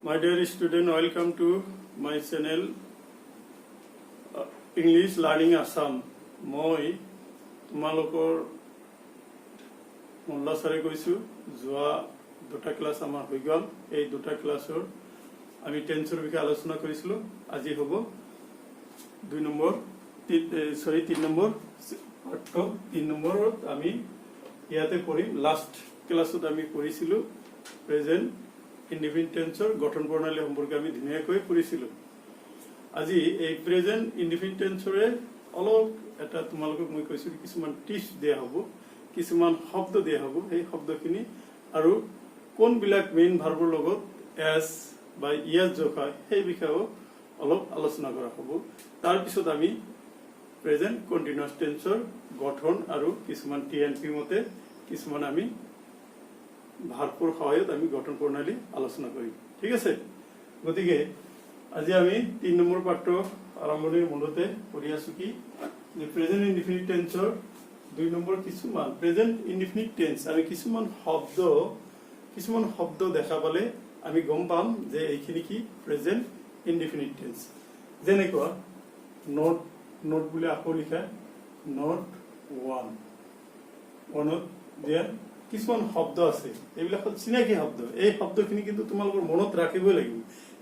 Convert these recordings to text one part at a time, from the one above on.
My dear student, welcome to my channel English Learning Assam. মই তোমালোকৰ মোল্লা ছাৰে কৈছো যোৱা দুটা ক্লাছ আমাৰ হৈ গ'ল এই দুটা ক্লাছৰ আমি টেন্সৰ বিষয়ে আলোচনা কৰিছিলো আজি হ'ব 3 নম্বৰ পাৰ্ট 3 নম্বৰত আমি ইয়াতে পঢ়িম লাষ্ট ক্লাছত আমি পঢ়িছিলো প্ৰেজেন্ট ইনডিফিনিট টেন্সৰ গঠন প্ৰণালী সম্পৰ্কে আমি ধুনীয়াকৈ পঢ়িছিলো আজি এই প্ৰেজেন্ট ইনডিফিনিট টেন্সৰে অলপ এটা তোমালোকক মই কৈছো কিছুমান টিপছ দিয়া হ'ব কিছুমান শব্দ দিয়া হ'ব এই শব্দখিনি আৰু কোনবিলাক মেইন ভাৰ্বৰ লগত এস বা ইয়াস যোগ হয় সেই বিষয়ে অলপ আলোচনা কৰা হ'ব তাৰ পিছত আমি প্ৰেজেন্ট কন্টিনিউয়াস টেন্সৰ গঠন আৰু কিছুমান টিএনপি মতে কিছুমান আমি ভাৰ্বৰ সহায়ত আমি গঠন প্ৰণালী আলোচনা কৰিম ঠিক আছে গতিকে আজি আমি 3 নম্বৰ পাঠটো আৰম্ভণিৰ মূলতে পঢ়ি আছো কি যে প্ৰেজেন্ট ইনডিফিনিট টেন্সৰ 2 নম্বৰ কিছুমান প্ৰেজেন্ট ইনডিফিনিট টেন্স আমি কিছুমান শব্দ দেখা পালে আমি গম পাম যে এইখিনি কি প্ৰেজেন্ট ইনডিফিনিট টেন্স যেনেকুৱা নোট বুলি আকৌ লিখা নোট 1 দিয়া কিছুমান শব্দ আছে এইবিলাক চিনাকি শব্দ এই শব্দখিনি কিন্তু তোমালোকৰ মনত ৰাখিবই লাগিব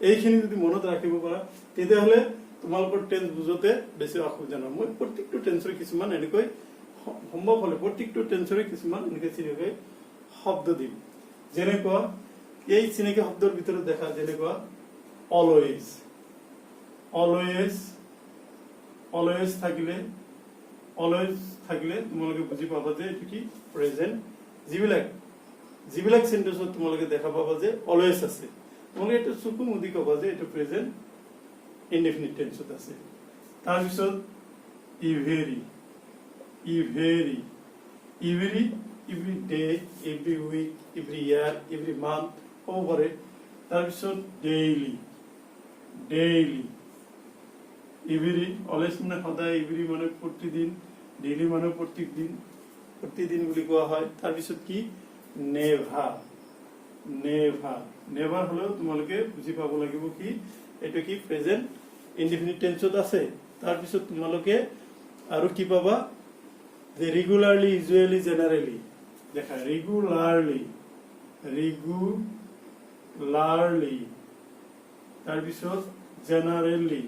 এইখিনি যদি মনত ৰাখিব পাৰা তেতিয়াহলে তোমালোকৰ টেন্স বুজতে বেছি অসুবিধা নহয় মই প্ৰত্যেকটো টেন্সৰ কিছুমান এনেকৈ সম্ভৱ হলে প্ৰত্যেকটো টেন্সৰে কিছুমান এনেকৈ চিনাকি শব্দ দিম যেনেকুৱা এই চিনাকি শব্দৰ ভিতৰত দেখা যেনেকুৱা অলৱেজ থাকিলে তোমালোকে বুজি পাবা যে এটো কি প্ৰেজেন্ট যিবিলাক সেন্টেন্সত তোমালোকে দেখা পাবা যে অলৱেজ আছে তোমালোকে এটা চকু মুদি কবা যে এটো প্ৰেজেন্ট ইনডিফিনিট টেন্সত আছে তাৰ পিছত every day every week every year every month হ'ব পাৰে তাৰ পিছত daily every always মানে সদায় every মানে প্ৰতিদিন daily মানে প্ৰতিদিন বুলি কোৱা হয় তাৰ পিছত কি নেভাৰ হলেও তোমালোকে বুজি পাব লাগিব কি এটো কি প্ৰেজেন্ট ইনডিফিনিট টেন্সত আছে তাৰ পিছত তোমালোকে আৰু কি পাবা যে ৰেগুলাৰলি ইউজুৱেলি জেনাৰেলি দেখা ৰেগুলাৰলি তাৰ পিছত জেনাৰেলি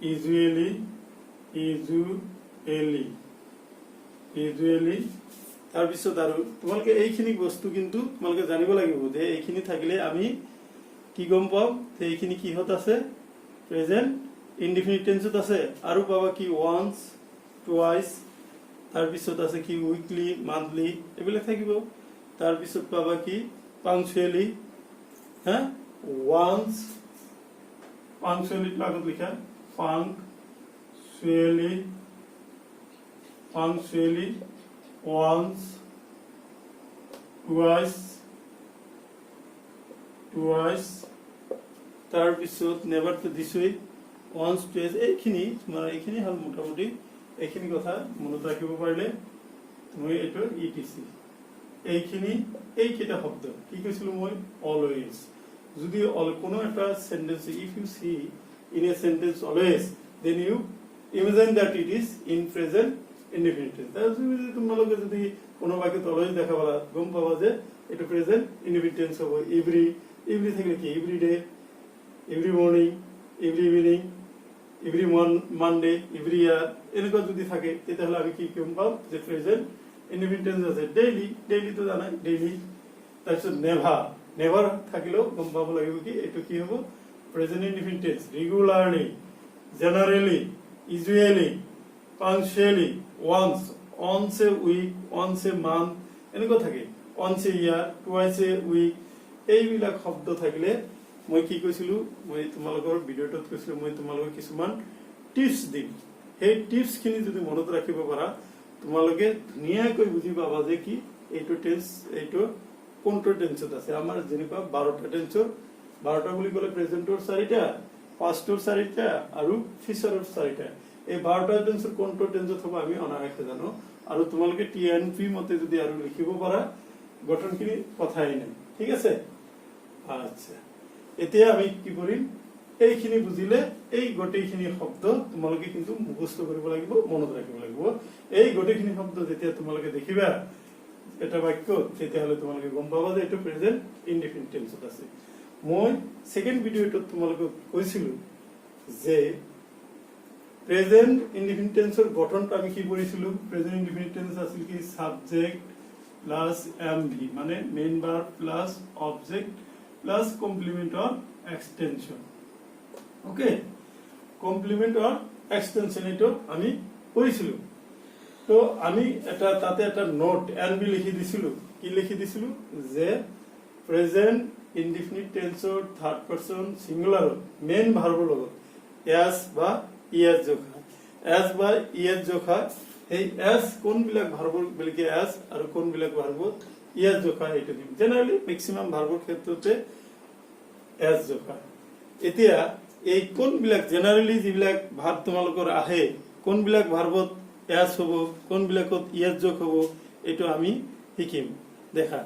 ইউজুৱেলি তাৰ পিছত আৰু তোমালোকে এইখিনি বস্তু কিন্তু তোমালোকে জানিব লাগিব যে এইখিনি থাকিলে আমি কি গম পাম যে এইখিনি কিহত আছে প্ৰেজেন্ট ইনডিফিনিট টেন্সত আছে আৰু পাবা কি once twice তাৰ পিছত আছে কি উইকলি মান্থলি এইবিলাক থাকিব তাৰ পিছত পাবা কি punctually once punctually আগত লিখা punctually once twice তাৰ পিছত never to this way once twice এইখিনি হল মোটামুটি এইখিনি কথা মনত ৰাখিব পাৰিলে তুমি এটো ইটিসি এইকেইটা শব্দ কি কৈছিলো মই অলৱেজ যদি কোনো এটা sentence if you see in a sentence always then you imagine that it is in present indefinite tense তাহলে তোমালোকে যদি কোনো বাক্যত অলৱেজ দেখা পালা গম পাবা যে এটো প্ৰেজেন্ট ইনডিফিনিট টেন্স হ'ব এভৰি থাকলে কি every day every morning every evening every Monday every year এনেকুৱা যদি থাকে তেতিয়াহলে আমি কি গম পাম যে প্ৰেজেন্ট ইনডিফিনিট টেন্স আছে ডেইলি তো জানাই ডেইলি তাৰপিছত নেভাৰ থাকিলেও গম পাব লাগিব কি এটো কি হ'ব present indefinite tense regularly generally usually punctually once a week once a month এনেকুৱা থাকে once a year twice a week এইবিলাক শব্দ থাকিলে মই কি কৈছিলো মই তোমালোকৰ ভিডিওটোত কৈছিলো মই তোমালোকক কিছুমান টিপছ দিম এই টিপছখিনি যদি মনত ৰাখিব পাৰা তোমালোকে ধুনীয়াকৈ বুজি পাবা যে কি এইটো টেন্স এইটো কোনটো টেন্সত আছে আমাৰ যেনেকুৱা 12টা টেন্সৰ 12টা বুলি ক'লে প্ৰেজেন্টৰ 4টা পাষ্টৰ 4টা আৰু ফিউচাৰৰ 4টা এই 12টা টেন্সৰ কোনটো টেন্সত হ'ব আমি অনায়াসে জানো আৰু তোমালোকে TNP মতে যদি আৰু লিখিব পাৰা গঠনখিনি কথাই নাই ঠিক আছে আচ্ছা এতিয়া আমি কি কৰিম এইখিনি বুজিলে এই গোটেইখিনি শব্দ তোমালোকে কিন্তু মুখস্থ কৰিব লাগিব মনত ৰাখিব লাগিব এই গোটেইখিনি শব্দ যেতিয়া তোমালোকে দেখিবা এটা বাক্য তেতিয়াহলে তোমালোকে গম পাবা যে এটো প্ৰেজেন্ট ইনডিফিনিট টেন্সত আছে মই সেকেন্ড ভিডিওটো তোমালোকক কৈছিলো যে প্ৰেজেন্ট ইনডিফিনিট টেন্সৰ গঠনটো আমি কি কৰিছিলো প্ৰেজেন্ট ইনডিফিনিট টেন্স আছিল কি সাবজেক্ট প্লাস MV মানে main verb plus object plus compliment or extension okay compliment or extension এটো আমি কৰিছিলো তো আমি এটা তাতে এটা নোট NB লিখি দিছিলো কি লিখি দিছিলো যে প্ৰেজেন্ট ইনডিফিনিট টেন্সৰ থাৰ্ড পাৰসন সিঙ্গুলাৰ মেইন ভাৰ্বৰ লগত এস বা ইএস জোখা এস বা ইএস জোখা এই এস কোন বিলাক ভাৰ্বৰ বলকে এস আৰু কোন বিলাক ভাৰ্বৰ ইএস জোখা এটা দিম জেনাৰেলি ম্যাক্সিমাম ভাৰ্বৰ ক্ষেত্ৰতে এস জোখা এতিয়া এই কোন বিলাক জেনাৰেলি যিবিলাক ভাৰ্ব তোমালোকৰ আহে কোন বিলাক ভার্বত এস হ'ব কোন বিলাকত ইএস যোগ হ'ব এটো আমি শিকিম দেখা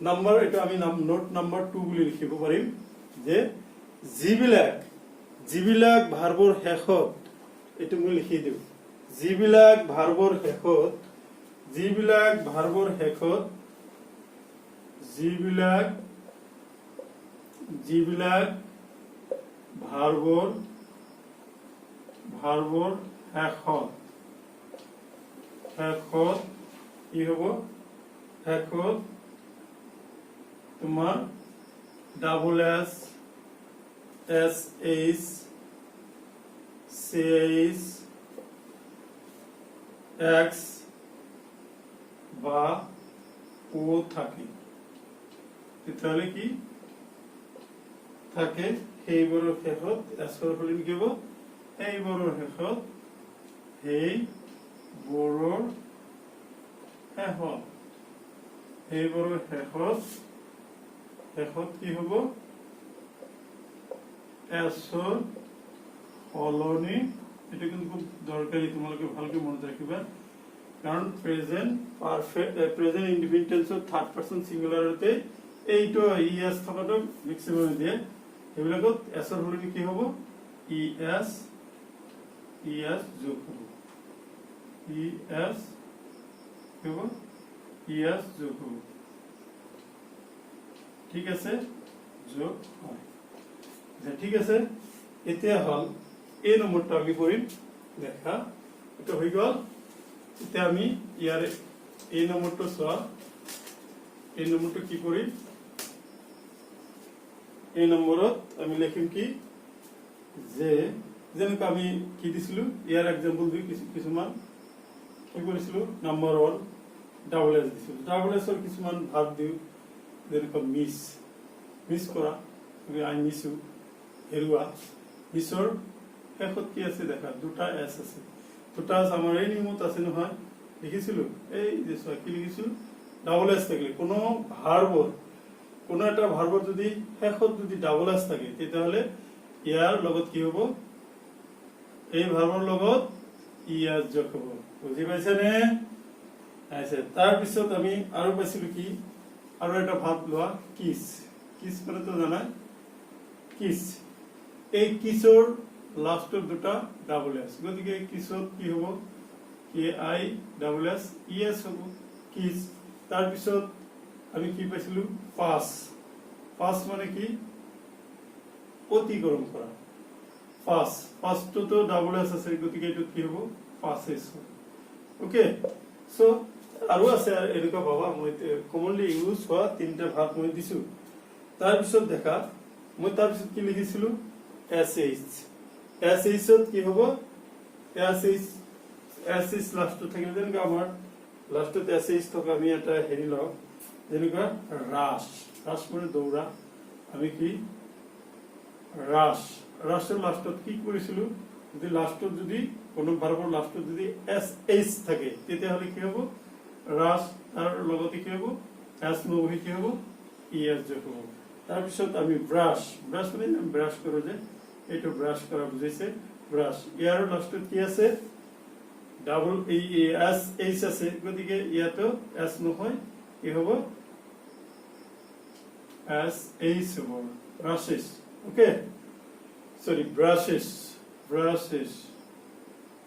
নাম্বার এটা আমি নোট নাম্বার 2 বুলি লিখিব পাৰিম যে যিবিলাক ভাৰ্বৰ শেষত এটো মই লিখি দিও যিবিলাক ভাৰ্বৰ শেষত যিবিলাক ভাৰ্বৰ শেষত কি হ'ব শেষত তোমার ডাবল এস এস এইচ সি এইচ এক্স বা ও থাকে তাহলে কি থাকে সেইবোৰৰ শেষত এছৰ ফলিন কি হ'ব এইবোৰৰ শেষত সেইবোৰৰ শেষত কি হ'ব এছৰ ফলনি এটা কিন্তু খুব দৰকাৰী তোমালোকে ভালকে মনত ৰাখিবা কাৰণ প্ৰেজেন্ট পাৰফেক্ট প্ৰেজেন্ট ইনডিফিনিট টেন্সৰ থাৰ্ড পাৰসন সিঙ্গুলাৰতে এইটো ইএস থকাটো ম্যাক্সিমাম দিয়ে এইবিলাকত এছৰ ফলনি কি হ'ব ইএস যোগ হ'ব ইএস কি হ'ব ইএস যোগ হ'ব ঠিক আছে যোগ হয় ঠিক আছে এতিয়া হল এই নম্বৰটো আমি কৰিম দেখা এটা হৈ গল এতিয়া আমি ইয়াৰে এই নম্বৰটো চোৱা এই নম্বৰটো কি কৰিম এই নম্বৰত আমি লিখিম কি যে যেনেকৈ আমি কি দিছিলো ইয়াৰ এক্সাম্পল দি কিছুমান কি কৰিছিলো নম্বৰ 1 ডাবল এস দিছিলো ডাবল এছৰ কিছুমান ভাগ দিও যেনেকৈ মিস কৰা আই মিসু হেৰুৱা মিসৰ শেষত কি আছে দেখা দুটা এস আছে দুটা আমাৰ এই নিয়মত আছে নহয় লিখিছিলো এই যে কি লিখিছো ডাবল এস থাকিলে কোনো এটা ভাৰ্বৰ যদি শেষত যদি ডাবল এস থাকে তেতিয়াহলে ইয়াৰ লগত কি হ'ব এই ভাৰ্বৰ লগত ইএস যোগ হ'ব বুজি পাইছানে আছে তাৰ পিছত আমি আৰু পাইছিলো কি আৰু এটা ভাগ লোৱা কিস মানে তো জানা কিস এই কিসৰ লাস্টৰ দুটা ডাবল এস গতিকে কিসত কি হ'ব কে আই ডাবল এস ইএস হ'ব কিস তাৰ পিছত আমি কি পাইছিলো পাস মানে কি অতিক্ৰম কৰা পাসটো ডাবল এস আছে গতিকে এটো কি হ'ব পাসেস ওকে সো আৰু আছে এনেকুৱা ভাবা মই কমনলি ইউজ হোৱা তিনটা ভাগ মই দিছো তাৰ পিছত দেখা মই তাৰ পিছত কি লিখিছিলো এসএইচ কি হ'ব এসএইচ লাস্টত থাকিলে যেনেকৈ আমাৰ লাস্টত এসএইচ থকা আমি এটা হেৰি লওঁ যেনেকুৱা ৰাস মানে দৌৰা আমি কি ৰাসৰ লাস্টত কি কৰিছিলো যদি লাস্টত যদি কোনো ভাৰ্বৰ লাস্টত যদি এসএইচ থাকে তেতিয়াহলে কি হ'ব ৰাস তাৰ লগতে কি হ'ব এস নবহি কি হ'ব ইএস যোগ হ'ব তাৰ পিছত আমি ব্ৰাশ মানে ব্ৰাশ কৰো যে এইটো ব্ৰাশ কৰা বুজাইছে ব্ৰাশ ইয়াৰ লাস্টত কি আছে ডাবল এই এস এইচ আছে গতিকে ইয়াতো এস নহয় কি হ'ব এস এইচ হ'ব ব্রাশেস ওকে সরি ব্রাশেস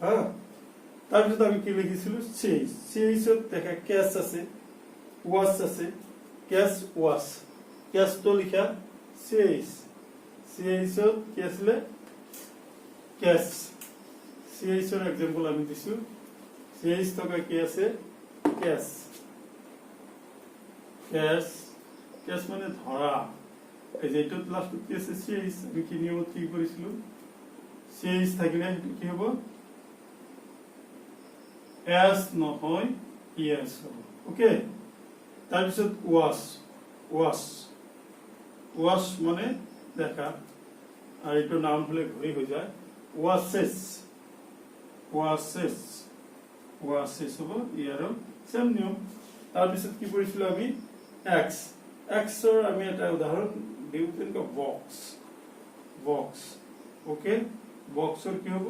হ্যাঁ তাৰপিছত আমি কি লিখিছিলো সিএইচ সিএইচত দেখা ক্যাশ আছে ওয়াশ আছে ক্যাশ ওয়াশ ক্যাশ তো লিখা সিএইচত কি আছিল ক্যাশ সিএইচৰ এক্সাম্পল আমি দিছো সিএইচ থকা কি আছে ক্যাশ মানে ধৰা এই যে এটাত লাস্টত কি আছে সিএইচ আমি কি নিয়মত কি কৰিছিলো সিএইচ থাকিলে কি হ'ব এস নহয় ইএস হ'ব ওকে তাৰপিছত ওয়াশ মানে দেখা আৰ এটা নাম হলে ঘুৰি হয়ে যায় ওয়াসেস হব ইয়াৰও সেম নিয়ম তাৰপিছত কি কৰিছিলো আমি এক্সৰ আমি এটা উদাহৰণ দিও যেনেকৈ বক্স ওকে বক্সৰ কি হ'ব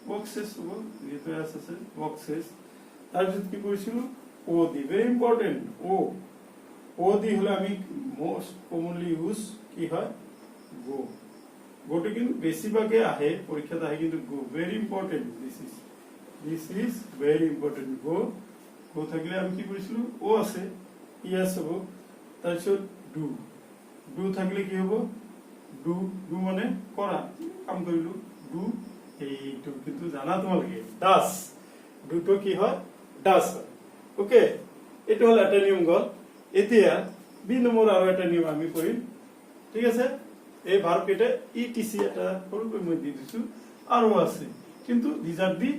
বক্সেস হ'ব যেটা আছে বক্সেস তাৰপিছত কি কৰিছিলো ও দি ভেরি ইম্পর্টেন্ট ও দি হলে আমি মোস্ট কমনলি ইউজ কি হয় গোটো কিন্তু বেছিভাগে আহে পৰীক্ষাত আহে কিন্তু go very important this is very important go থাকিলে আমি কি কৰিছিলো ও আছে ইয়েস হ'ব তাৰপিছত ডু থাকিলে কি হ'ব ডু মানে কৰা কাম কৰিলো ডু এইটো কিন্তু জানা তোমালোকে ডাস ডুটো কি হয় ডাস হয় ওকে এটা হল এটা নিয়ম গল এতিয়া বি নম্বৰ আৰু এটা নিয়ম আমি কৰিম ঠিক আছে এই ভাৰ্ব কেটা ইটিসি এটা সৰুকৈ মই দি দিছো আৰু আছে কিন্তু this are the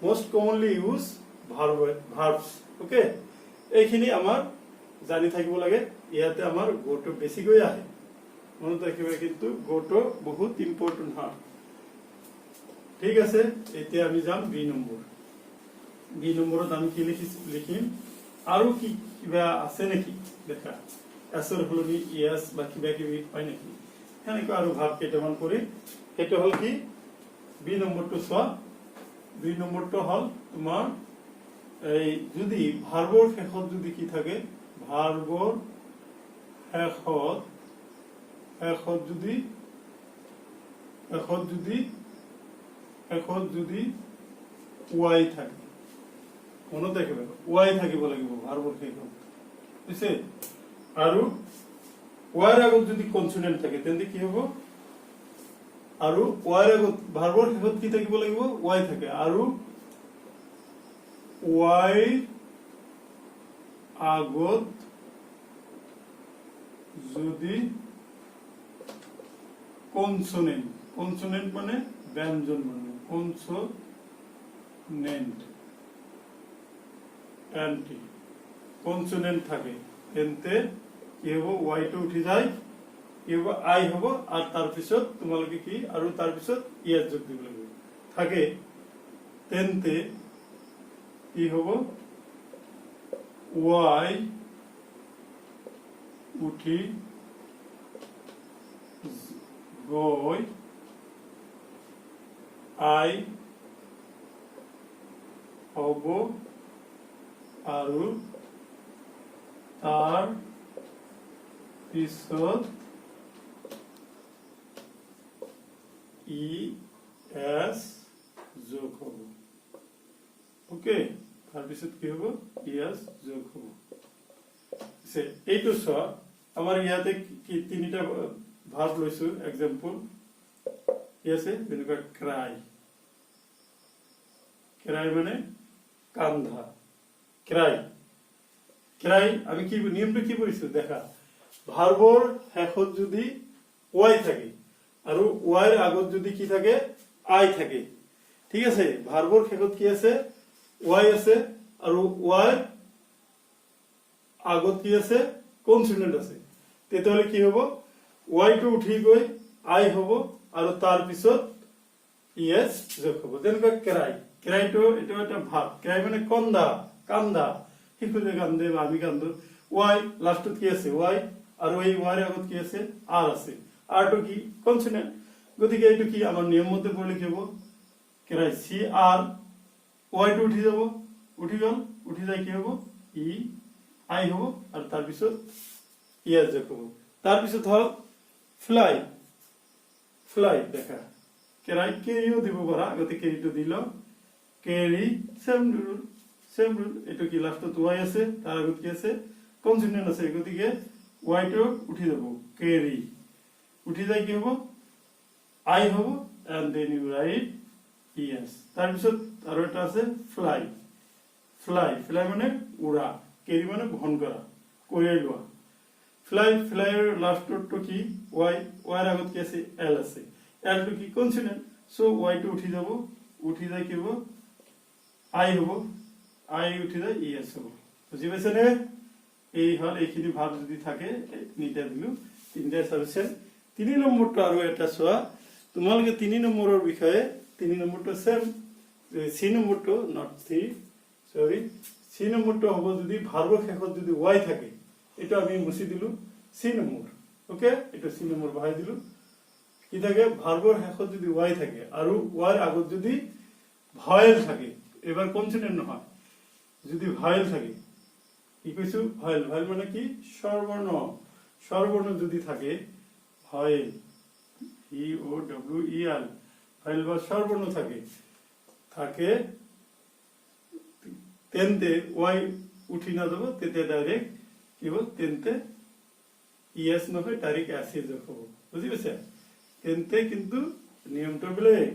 most commonly use verbs okay এইখিনি আমাৰ জানি থাকিব লাগে ইয়াতে আমাৰ গোটো বেছিকৈ আহে মনত ৰাখিব কিন্তু গোটো বহুত ইম্পৰ্টেন্ট হয় ঠিক আছে এতিয়া আমি যাম বি নম্বৰত আমি কি লিখিম আৰু কি কিবা আছে নেকি দেখা এসৰ হলনি ইয়েস বা কিবা কিবি হয় নেকি হেনেকৈ আৰু ভাব কেইটামান কৰি সেইটো হল কি বি নম্বৰটো চোৱা বি নম্বৰটো হল তোমাৰ এই যদি ভাৰ্বৰ শেষত যদি কি থাকে ভাৰ্বৰ শেষত যদি ওয়াই থাকে মনত ৰাখিব ওয়াই থাকিব লাগিব ভাৰ্বৰ শেষত বুজিছে আৰু ওয়াইৰ আগত যদি কনসোনেন্ট থাকে তেন্তে কি হ'ব আৰু ওয়াইৰ আগত ভাৰ্বৰ শেষত কি থাকিব লাগিব ওয়াই থাকে আৰু ওয়াই আগত যদি কনসোনেন্ট মানে ব্যঞ্জন বর্ণ কনসোনেন্ট থাকে তেন্তে কি হব ওয়াই টো উঠি যায় কি হব আই হব আর তার পিছত তোমালোকে কি আৰু তার পিছত ইয়াত যোগ দিব লাগিব থাকে তেন্তে কি হব ওয়াই উঠি গৈ আই হব আৰু তাৰ পিছত ই এস যোগ হব ওকে তাৰ পিছত কি হব ই এস যোগ হব এইটো চোৱা আমাৰ ইয়াতে কি তিনিটা ভাৰ্ব লৈছো এক্সাম্পল কি আছে যেনেকুৱা ক্ৰাই মানে কান্ধা ক্ৰাই আমি কি নিয়মটো কি কৰিছো দেখা ভাৰ্বৰ শেষত যদি ওয়াই থাকে আৰু ওয়াইৰ আগত যদি কি থাকে আই থাকে ঠিক আছে ভাৰ্বৰ শেষত কি আছে ওয়াই আছে আৰু ওয়াইৰ আগত কি আছে কনসোনেন্ট আছে তেতিয়াহলে কি হ'ব ওয়াই টো উঠি গৈ আই হ'ব আৰু তাৰ পিছত ইএস যোগ হ'ব যেনেকৈ ক্ৰাইটো এটা এটা ভাব ক্ৰাই মানে কান্দা শিশুৰে কান্দে বা আমি কান্দো ওয়াই লাস্টত কি আছে ওয়াই আৰু এই ওয়াইৰ আগত কি আছে আৰ আছে আৰটো কি কনসোনেন্ট গতিকে এইটো কি আমাৰ নিয়ম মতে পঢ়িলে কি হ'ব কেৰাই চি আৰ ৱাইটো উঠি যাব উঠি গ'ল উঠি যায় কি হ'ব ই আই হ'ব আৰু তাৰ পিছত ইয়াৰ যোগ হ'ব তাৰ পিছত হ'ল ফ্লাই ফ্লাই দেখা কেৰাই কেৰিও দিব পাৰা আগতে কেৰিটো দিল কেৰি সেম ৰুল এটো কি লাষ্টত ওয়াই আছে তাৰ আগত কি আছে কনসোনেন্ট আছে গতিকে ওয়াইটো উঠি যাব কেৰি উঠি যায় কি হ'ব আই হ'ব and then you write S তাৰ পিছত আৰু এটা আছে ফ্লাই ফ্লাই ফ্লাই মানে উৰা কেৰি মানে বহন কৰা কঢ়িয়াই লোৱা ফ্লাই ফ্লাইৰ লাষ্টটো কি ওয়াই ওয়াইৰ আগত কি আছে এল আছে এল টো কি কনসোনেন্ট সো ওয়াই টো উঠি যাব উঠি যায় কি হ'ব আই হ'ব আই উঠি যায় ইএস হ'ব বুজি পাইছে নে এই হল এইখিনি ভাগ যদি থাকে তিনিটা দিলু তিনটা সাবজেক্ট 3 নম্বৰটো আৰু এটা সোৱা তোমালোকে 3 নম্বৰৰ বিষয়ে 3 নম্বৰটো সেম সি নম্বৰটো নট সি সৰি সি নম্বৰটো হ'ব যদি ভাৰ্বৰ শেষত যদি ওয়াই থাকে এটা আমি মুছি দিলু সি নম্বৰ ওকে এটা সি নম্বৰ বহাই দিলু কি থাকে ভাৰ্বৰ শেষত যদি ওয়াই থাকে আৰু ওয়াইৰ আগত যদি ভয়েল থাকে এবাৰ কনসোনেন্ট নহয় যদি ভয়েল থাকে কি কৈছো ভয়েল ভয়েল মানে কি স্বৰবৰ্ণ যদি থাকে ভয়েল ই ও ডব্লিউ ই এল ভয়েল বা স্বরবর্ণ থাকে তেন্তে ওয়াই উঠি না যাব তেতে ডাইরেক্ট কি হল তেন্তে ইএস নহয় ডাইরেক্ট এসি যোগ হ'ব বুঝি পাইছে তেন্তে কিন্তু নিয়মটো বেলেগ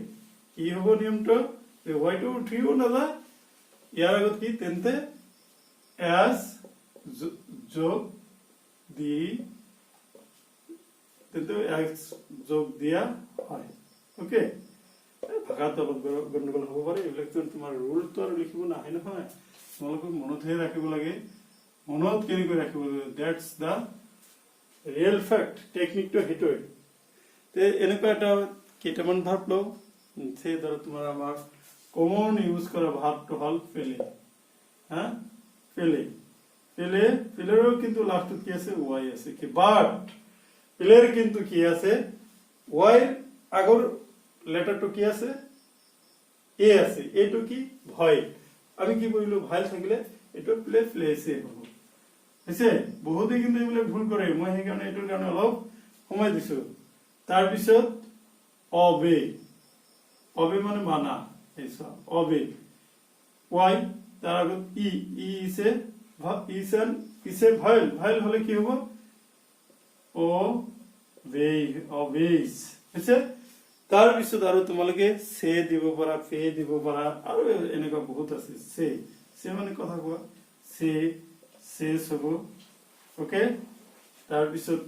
কি হ'ব নিয়মটো যে ওয়াইটো উঠিও না যায় ইয়াৰ আগত কি তেন্তে এস যোগ দি তেন্তে এক্স যোগ দিয়া হয় ওকে ভাষাটো অলপ গণ্ডগোল হ'ব পাৰে এইবিলাক তোমাৰ ৰুলটো আৰু লিখিব নাহে নহয় তোমালোকে মনতহে ৰাখিব লাগে মনত কেনেকৈ ৰাখিব লাগে দ্যাটছ দা ৰিয়েল ফ্যাক্ট টেকনিকটো হেটোই তে এনেকুৱা এটা কেইটামান ভাৰ্ব লও সেই ধৰ তোমাৰ আমাৰ কমন ইউজ কৰা ভাৰ্বটো হল ফেলে হ্যাঁ ফেলেৰো কিন্তু লাষ্টত কি আছে ওয়াই আছে কি বাট ফেলেৰ কিন্তু কি আছে ওয়াই আগৰ লেটাৰটো কি আছে এ আছে এটো কি ভয়েল আমি কি কৰিলো ভয়েল থাকিলে এটো প্লেসে হ'ব হৈছে বহুতে কিন্তু এইবিলাক ভুল কৰে মই সেই কাৰণে এটোৰ কাৰণে অলপ সময় দিছো তাৰ পিছত অবে মানে মানা এইসা অবে ওয়াই তাৰ আগত ই ইছে ভয়েল হলে কি হ'ব অবেইজ হৈছে তাৰ পিছত আৰু তোমালোকে সে দিব পাৰা ফে দিব পাৰা আৰু এনেকুৱা বহুত আছে সে মানে কথা কোৱা সে হ'ব ওকে তাৰ পিছত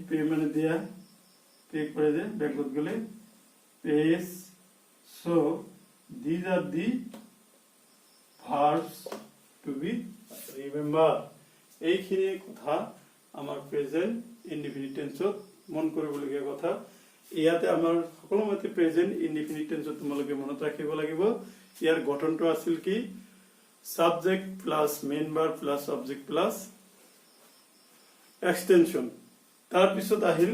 পে মানে দিয়া পে কৰে যে বেংকত গলে page so these are the verbs to be remember এইখিনি কথা আমাৰ প্ৰেজেন্ট ইনডিফিনিট টেন্সত মন কৰিবলগীয়া কথা ইয়াতে আমাৰ সকলোমতে প্ৰেজেন্ট ইনডিফিনিট টেন্সত তোমালোকে মনত ৰাখিব লাগিব ইয়াৰ গঠনটো আছিল কি subject plus main verb plus object plus extension তাৰ পিছত আহিল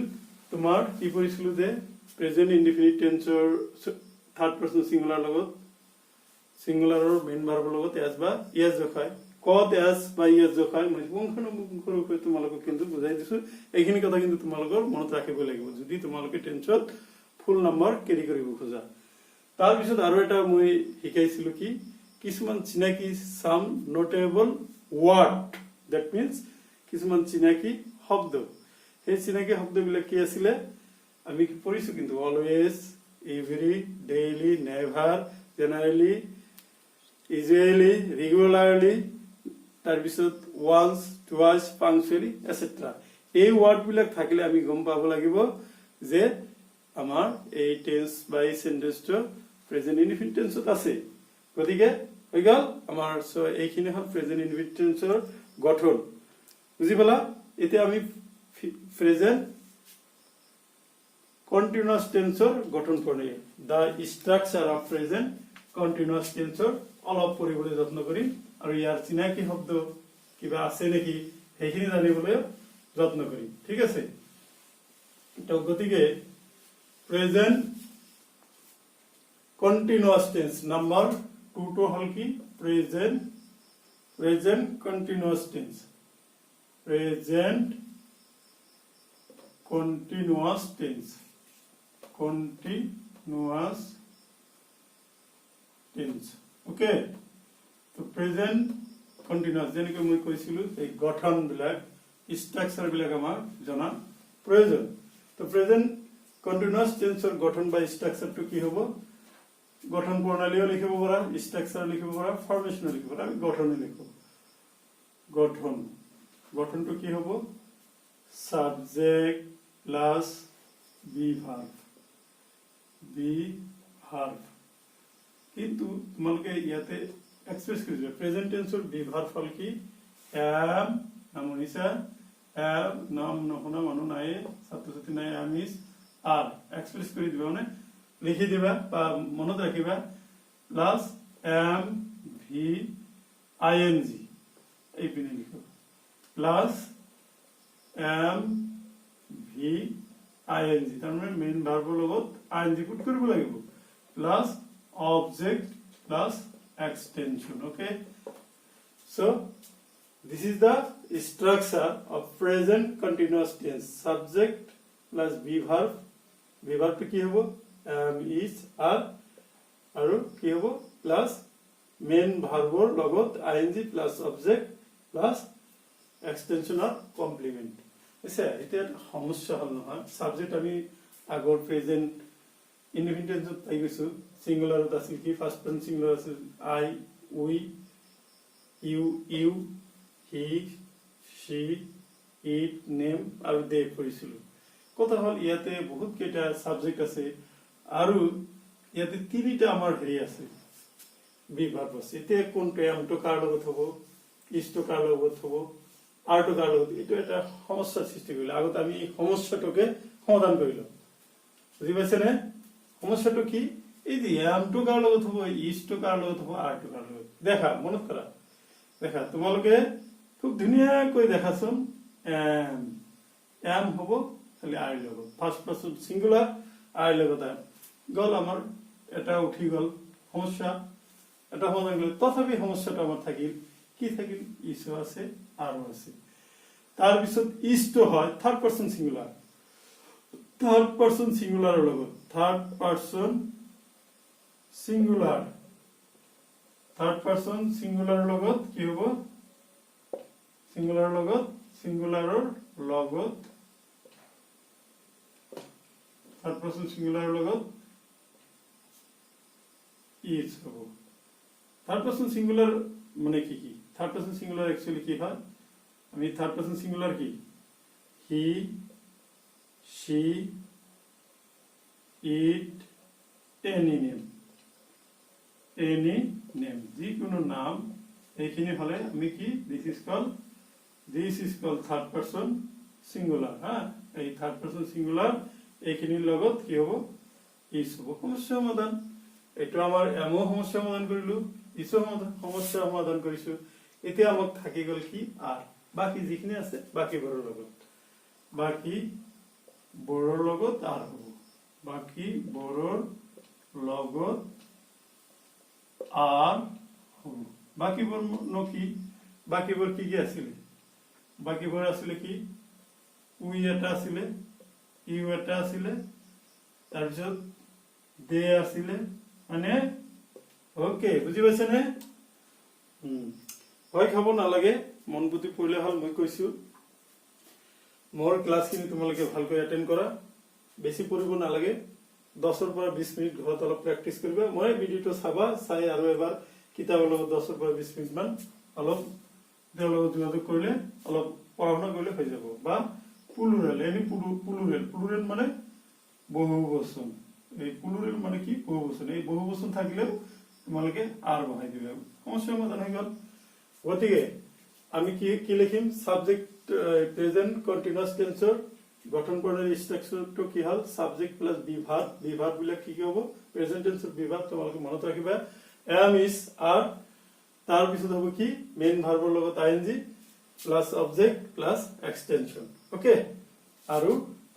তোমাৰ কি কৰিছিলো যে প্ৰেজেন্ট ইনডিফিনিট টেন্সৰ থাৰ্ড পাৰসন সিঙ্গুলাৰ লগত সিঙ্গুলাৰৰ মেইন ভাৰ্বৰ লগত এস বা ইএস জখায় কত এস বা ইএস জখায় মানে কোনখন তোমালোকক কিন্তু বুজাই দিছো এইখিনি কথা কিন্তু তোমালোকৰ মনত ৰাখিব লাগিব যদি তোমালোকে টেন্সত ফুল নাম্বাৰ কেৰি কৰিব খোজা তাৰ পিছত আৰু এটা মই শিকাইছিলো কি কিছুমান চিনাকি সাম নোটেবল ওয়ার্ড দ্যাট মিন্স কিছুমান চিনাকি শব্দ এই চিনাকি শব্দবিলাক কি আছিল আমি পঢ়িছো কিন্তু always every daily never generally usually regularly তাৰ পিছত ওয়ান্স টুৱাইস পাংচুৱেলি এটসেট্ৰা এই ওয়াৰ্ড বিলাক থাকিলে আমি গম পাব লাগিব যে আমাৰ এই টেন্স বাই সেন্টেন্সটো প্ৰেজেন্ট ইনডিফিনিট টেন্সত আছে গতিকে হৈ গল আমাৰ সো এইখিনি হল প্ৰেজেন্ট ইনডিফিনিট টেন্সৰ গঠন বুজি পালা এতিয়া আমি প্ৰেজেন্ট কন্টিনিউয়াস টেন্সৰ গঠন পঢ়ি দা স্ট্ৰাকচাৰ অফ প্ৰেজেন্ট কন্টিনিউয়াস টেন্সৰ অলপ পঢ়িবলৈ যত্ন কৰিম আৰু ইয়াৰ চিনাকি শব্দ কিবা আছে নেকি সেইখিনি জানিবলৈ যত্ন কৰিম ঠিক আছে তো গতিকে প্ৰেজেন্ট কন্টিনিউয়াস টেন্স নাম্বার 2 টো হল কি present continuous tense present continuous tense okay তো প্রেজেন্ট কন্টিনিউয়াস যেনেকৈ মই কৈছিলো এই গঠন বিলাক স্ট্ৰাকচাৰ বিলাক আমাৰ জনা প্ৰয়োজন তো প্ৰেজেন্ট কন্টিনিউয়াস টেন্সৰ গঠন বা স্ট্ৰাকচাৰটো কি হ'ব গঠন প্ৰণালীও লিখিব পাৰা স্ট্ৰাকচাৰ লিখিব পাৰা ফৰ্মেশন লিখিব পাৰা আমি গঠনে লিখো গঠনটো কি হ'ব সাবজেক্ট প্লাস বি ভার্ব কিন্তু তোমালোকে ইয়াতে এক্সপ্রেস কৰিবা প্ৰেজেন্ট টেন্সৰ বি ভার্ব হল কি am নাম শুনিছা am নাম নশুনা মানুহ নাই ছাত্ৰ ছাত্ৰী নাই am is are এক্সপ্ৰেস কৰি দিবা মানে লিখি দিবা বা মনত ৰাখিবা প্লাস am v ing এই পিনে লিখো প্লাস am v ing তাৰ মানে মেইন ভাৰ্বৰ লগত ing পুট কৰিব লাগিব plus object plus extension. Okay, so this is the structure of present continuous tense. Subject plus verb to ki hobo am is are aru ki hobo plus main verbor logot ing plus object plus extension or complement. Ese eta সমস্যা হল নহয় subject আমি আগৰ present indefinite পাই গৈছো সিঙ্গুলাৰত আছিল কি first person singular আছিল আই উই you he she it name আৰু দে কৰিছিল কথা হল ইয়াতে বহুত কেটা সাবজেক্ট আছে আৰু ইয়াতে তিনিটা আমাৰ হেৰি আছে বিভাগ আছে এতে কোনটো এম টো কাৰ লগত হ'ব ইজ টো কাৰ লগত হ'ব আৰ টো কাৰ লগত এটা এটা সমস্যাৰ সৃষ্টি কৰিলে আগত আমি এই সমস্যাটোকে সমাধান কৰিলো বুজি পাইছেনে সমস্যাটো কি এই যে এম টু কার লগত হবো ইজ টু কার লগত হবো আর টু কার লগত দেখা মনত করা দেখা তোমালোকে খুব ধুনীয়াকৈ দেখাচোন এম হবো খালি আর লগত ফার্স্ট পারসন সিঙ্গুলার আর লগত গল আমার এটা উঠি গল সমস্যা এটা সমাধান গল তথাপি সমস্যাটা আমার থাকিল কি থাকিল ইজও আছে আরও আছে তার পিছত ইজ টু হয় third person singular third person singular লগত থার্ড পারসন সিঙ্গুলার লগত কি হব সিঙ্গুলার লগত সিঙ্গুলাৰৰ লগত থাৰ্ড পাৰসন সিঙ্গুলাৰ লগত ইজ হব থার্ড পারসন সিঙ্গুলার মানে কি কি থার্ড পারসন সিঙ্গুলার एक्चुअली কি হয় আমি থার্ড পারসন সিঙ্গুলার কি হি she it any name যিকোনো নাম এইখিনি হলে আমি কি this is called third person singular হ্যাঁ এই third person singular এইখিনিৰ লগত কি হ'ব is হ'ব সমস্যা সমাধান এটো আমাৰ এমো সমস্যা সমাধান কৰিলো ইসো সমস্যা সমাধান কৰিছো এতিয়া আমাক থাকি গল কি আৰ বাকি যিখিনি আছে বাকি বৰৰ লগত আৰ হব বাকি বৰৰ লগত আর হব বাকি বর নকি বাকি বর কি কি আছিল বাকি বর আছিল কি উই এটা আছিল ইউ এটা আছিল তাৰ পিছত দে আছিল মানে ওকে বুজি পাইছে নে হয় খাব নালাগে মন বুদ্ধি পঢ়িলে হল মই কৈছো মোৰ ক্লাছখিনি তোমালোকে ভালকৈ এটেন্ড কৰা বেছি পঢ়িব নালাগে 10 ৰ পৰা 20 মিনিট ঘৰত অলপ প্ৰেক্টিস কৰিবা মই ভিডিওটো চাবা চাই আৰু এবাৰ কিতাপৰ লগত 10 ৰ পৰা 20 মিনিট মান অলপ দেওলত যোগাযোগ কৰিলে অলপ পঢ়াশুনা কৰিলে হৈ যাব বা প্লুৰেল এনি প্লুৰেল মানে বহুবচন এই প্লুৰেল মানে কি বহুবচন এই বহুবচন থাকিলে তোমালোকে আর বহাই দিবা সমস্যা সমাধান হৈ গল গতিকে আমি কি লিখিম সাবজেক্ট প্রেজেন্ট কন্টিনিউয়াস টেন্সৰ গঠন প্ৰণালী স্ট্ৰাকচাৰটো কি হল সাবজেক্ট প্লাস বিভাগ বিলাক কি হ'ব প্ৰেজেন্ট টেন্সৰ বিভাগ তোমালোকে মনত ৰাখিবা am is are তাৰ পিছত হ'ব কি মেইন ভাৰ্বৰ লগত ing plus object plus extension okay আৰু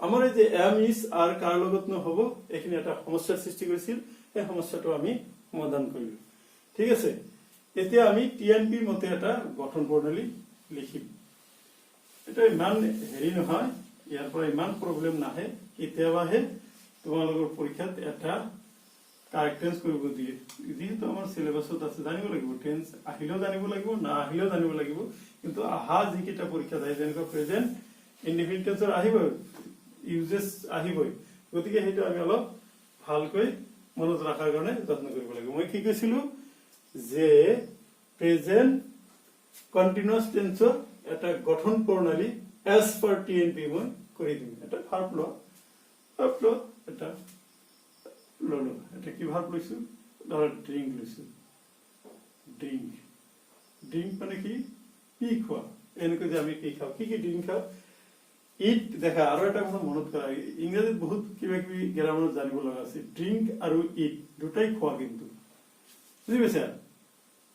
আমাৰ এই যে am is are কাৰ লগত ন হ'ব এখিনি এটা সমস্যাৰ সৃষ্টি কৰিছিল এই সমস্যাটো আমি সমাধান কৰিলো ঠিক আছে এতিয়া আমি টিএনপি মতে এটা গঠন প্ৰণালী লিখিম এটা ইমান হেৰি নহয় ইয়াৰ পৰা ইমান প্ৰবলেম নাহে কেতিয়াবাহে তোমালোকৰ পৰীক্ষাত এটা কাৰেক্টেন্স কৰিব দিয়ে যেহেতু আমাৰ সিলেবাসত আছে জানিব লাগিব টেন্স আহিলেও জানিব লাগিব না আহিলেও জানিব লাগিব কিন্তু আহা যিকেইটা পৰীক্ষাত আহে যেনেকৈ প্ৰেজেন্ট ইনডিফিনিট টেন্সৰ আহিব ইউজেছ আহিবই গতিকে সেইটো আমি অলপ ভালকৈ মনত ৰাখাৰ কাৰণে যত্ন কৰিব লাগিব মই কি কৈছিলো যে প্ৰেজেন্ট কন্টিনিউয়াস টেন্সৰ এটা গঠন প্ৰণালী as per TNP মই কৰি দিম এটা ভাৰ্ব ল এটা ললো এটা কি ভাৰ্ব লৈছো ধৰ ড্ৰিংক লৈছো ড্ৰিংক মানে কি খোৱা এনেকৈ যে আমি কি খাওঁ কি ড্ৰিংক খাওঁ ইট দেখা আৰু এটা কথা মনত কৰা ইংৰাজীত বহুত কিবা কিবি গ্ৰামাৰ জানিব লগা আছে ড্ৰিংক আৰু ইট দুটাই খোৱা কিন্তু বুজি পাইছা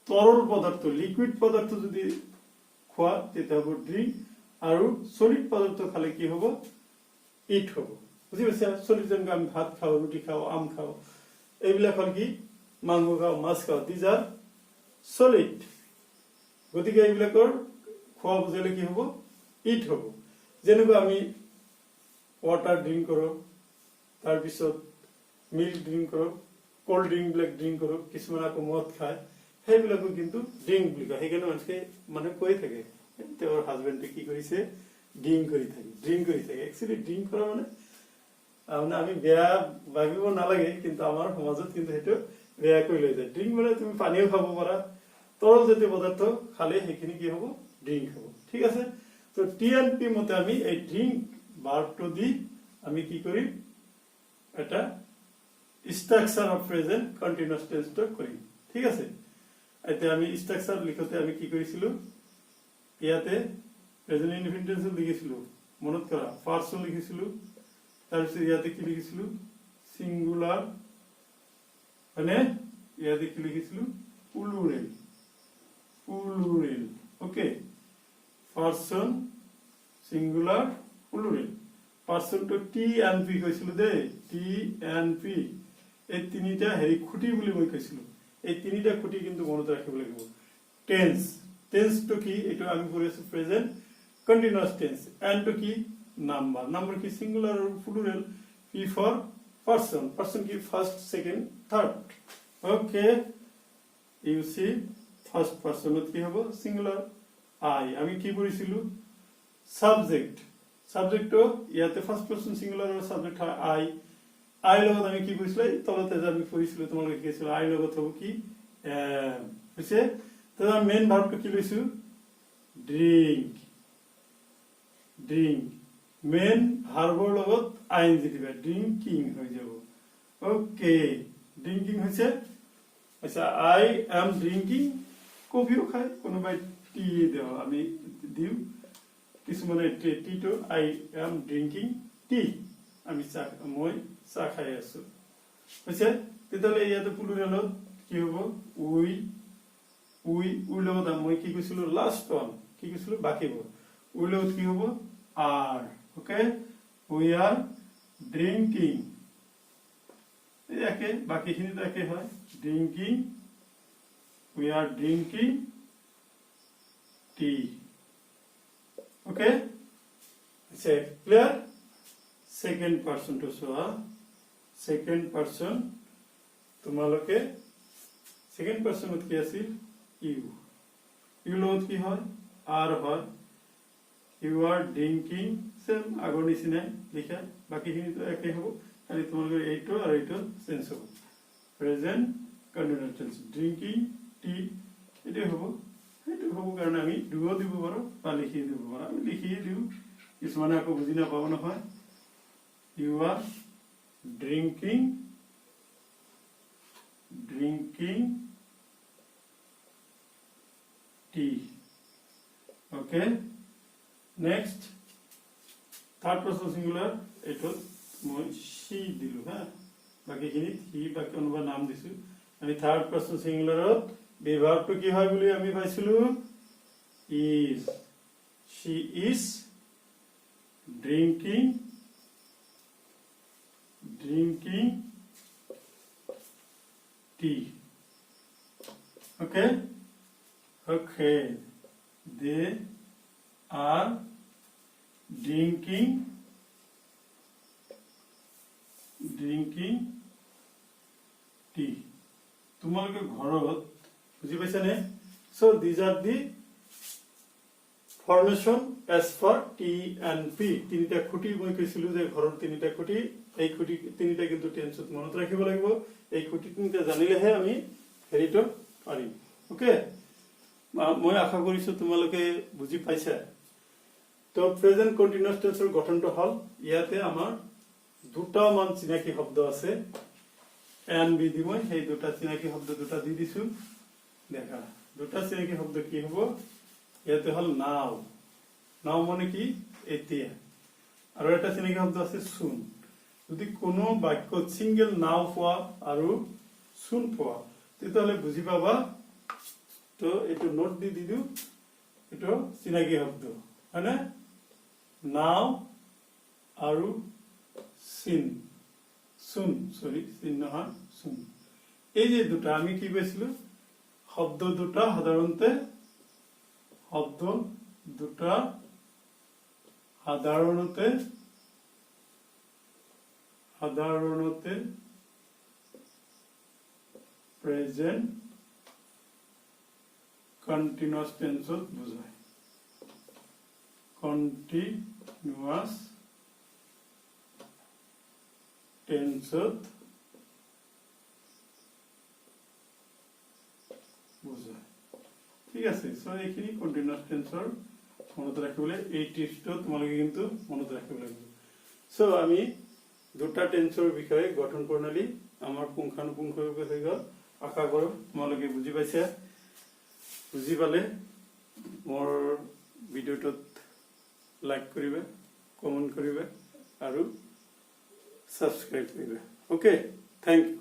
তৰল পদাৰ্থ লিকুইড পদাৰ্থ যদি খোৱা তেতিয়া হ'ব ড্ৰিংক আৰু সলিড পদাৰ্থ খালে কি হ'ব ইট হ'ব বুজি পাইছা সলিড যেনেকৈ আমি ভাত খাওঁ ৰুটি খাওঁ আম খাওঁ এইবিলাক হ'ল কি মাংস খাওঁ মাছ খাওঁ দিজ আৰ সলিড গতিকে এইবিলাকৰ খোৱা বুজালে কি হ'ব ইট হ'ব যেনেকৈ আমি ওয়াটাৰ ড্ৰিংক কৰো তাৰ পিছত মিল্ক ড্ৰিংক কৰো কোল্ড ড্ৰিংক বিলাক ড্ৰিংক কৰো কিছুমান আকৌ মদ খায় সেইবিলাকো কিন্তু ড্ৰিংক বুলি কয় সেইকাৰণে মানুহে কৈ থাকে তেওঁৰ হাজবেণ্ডে কি কৰিছে ড্ৰিংক কৰি থাকে একচুৱেলি ড্ৰিংক কৰা মানে আমি বেয়া ভাবিব নালাগে কিন্তু আমাৰ সমাজত কিন্তু সেইটো বেয়াকৈ লৈ যায় ড্ৰিংক মানে তুমি পানীও খাব পাৰা তৰল জাতীয় পদাৰ্থ খালে সেইখিনি কি হ'ব ড্ৰিংক হ'ব ঠিক আছে তো টিএনপি মতে আমি এই ড্ৰিংক ভাৰ্বটো দি আমি কি কৰিম এটা স্ট্ৰাকচাৰ অফ প্ৰেজেন্ট কন্টিনিউয়াস টেন্সটো কৰিম ঠিক আছে এতিয়া আমি স্ট্ৰাকচাৰ লিখোতে আমি কি কৰিছিলো ইয়াতে প্ৰেজেন্ট ইনডিফিনিট টেন্স লিখিছিলো মনত কৰা পাৰ্সন লিখিছিলো তাৰ পিছত ইয়াতে কি লিখিছিলো সিঙ্গুলাৰ মানে ইয়াতে কি লিখিছিলো plural okay person singular plural person তো টি এন পি কৈছিলো দে টি এন পি এই তিনিটা হেৰি খুঁটি বুলি মই কৈছিলো এই তিনিটা খুঁটি কিন্তু মনত ৰাখিব লাগিব টেন্স তো কি এটো আমি কৰি আছো প্ৰেজেন্ট কন্টিনিউয়াস টেন্স এন্ড তো কি নাম্বাৰ কি সিঙ্গুলাৰ আৰু প্লুরাল পি ফর পার্সন কি first second third okay you see first পার্সনত কি হ'ব সিঙ্গুলার আই আমি কি কৰিছিলো সাবজেক্ট ইয়াতে ফাৰ্স্ট পাৰ্সন সিঙ্গুলাৰ আৰু সাবজেক্ট হয় আই লগত আমি কি কৰিছিলো তলতে যে আমি কৰিছিলো তোমালোকে কি আছিল আই লগত হ'ব কি হৈছে তাৰ মেইন ভাৰ্বটো কি লৈছো ড্ৰিংক মেইন ভাৰ্বৰ লগত আইএনজি দিবা ড্ৰিংকিং হৈ যাব ওকে ড্ৰিংকিং হৈছে আচ্ছা আই এম ড্ৰিংকিং কফিও খায় কোনোবাই টি দেও আমি দিও কিছুমানে টি তো আই এম ড্ৰিংকিং টি আমি মই চাহ খাই আছো হৈছে তেতিয়াহ'লে ইয়াতে প্লুৰেলত কি হ'ব উই লগত মই কি কৈছিলো লাষ্ট ওৱান কি কৈছিলো বাকিব উই লগত কি হ'ব R okay we are drinking একে বাকিখিনিত একে হয় drinking we are drinking tea okay say clear second person to show second person তোমালোকে second person ত কি আছিল you লগত কি হয় are হয় you are drinking same আগৰ নিচিনা লিখা বাকিখিনি তো একে হ'ব খালি তোমালোকে এইটো আৰু এইটো চেঞ্জ হ'ব present continuous tense drinking T এটো হ'ব সেইটো হ'ব কাৰণে আমি দুও দিব পাৰো বা লিখি দিব পাৰো আমি লিখি দিও কিছুমানে আকৌ বুজি নাপাব নহয় you are drinking tea okay next third person singular eto moi she dilu ha baki খিনি he baki অনুবা নাম দিছো আমি third person singular বিভাগটো কি হয় বুলি আমি পাইছিলো is she is drinking tea. Okay? Okay. They are drinking tea. তোমালোকে ঘৰত বুজি পাইছা নে? So these are the formation as for T and P. তিনিটা খুঁটি মই কৈছিলো যে ঘৰৰ তিনিটা খুঁটি, এই খুঁটি তিনিটা কিন্তু টেন্সত মনত ৰাখিব লাগিব। এই খুঁটি তিনিটা জানিলেহে আমি হেৰিটো পাৰিম। ওকে, মই আশা কৰিছো তোমালোকে বুজি পাইছা। তো প্ৰেজেন্ট কন্টিনিউয়াস টেন্সৰ গঠনটো হল, ইয়াতে আমাৰ দুটা মান চিনাকি শব্দ আছে, এন বি দি মই সেই দুটা চিনাকি শব্দ দুটা দি দিছো। দেখা দুটা চিনাকি শব্দ কি হব, ইয়াতে হল নাও। নাও মানে কি এতিয়া, আৰু এটা চিনাকি শব্দ আছে সুন। যদি কোনো বাক্যত সিঙ্গেল নাও পোৱা আৰু সুন পোৱা তেতিয়াহলে বুজি পাবা। তো এইটো নোট দি দিলো, এইটো চিনাকি শব্দ হয়নে? নাও আৰু সিন, সুন, সরি সিন নহয় সুন। এই যে দুটা আমি কি পাইছিলো, শব্দ দুটা সাধাৰণতে প্ৰেজেন্ট কন্টিনিউয়াস টেন্সত বুজায়। কন্টিনিউয়াস টেন্সত বুজায়। ঠিক আছে, সো এইখিনি কন্টিনিউয়াস টেন্সৰ মনত ৰাখিবলৈ, এই টিপছটো তোমালোকে কিন্তু মনত ৰাখিব লাগিব। সো আমি দুটা টেন্সৰ বিষয়ে গঠন প্ৰণালী আমাৰ পুংখানুপুংখভাৱে হৈ গ'ল। আশা কৰো তোমালোকে বুজি পাইছা। বুজি পালে মোৰ ভিডিঅ'টোত লাইক কৰিবা, কমেন্ট কৰিবা আৰু সাবস্ক্ৰাইব কৰিবা। Okay, thank U.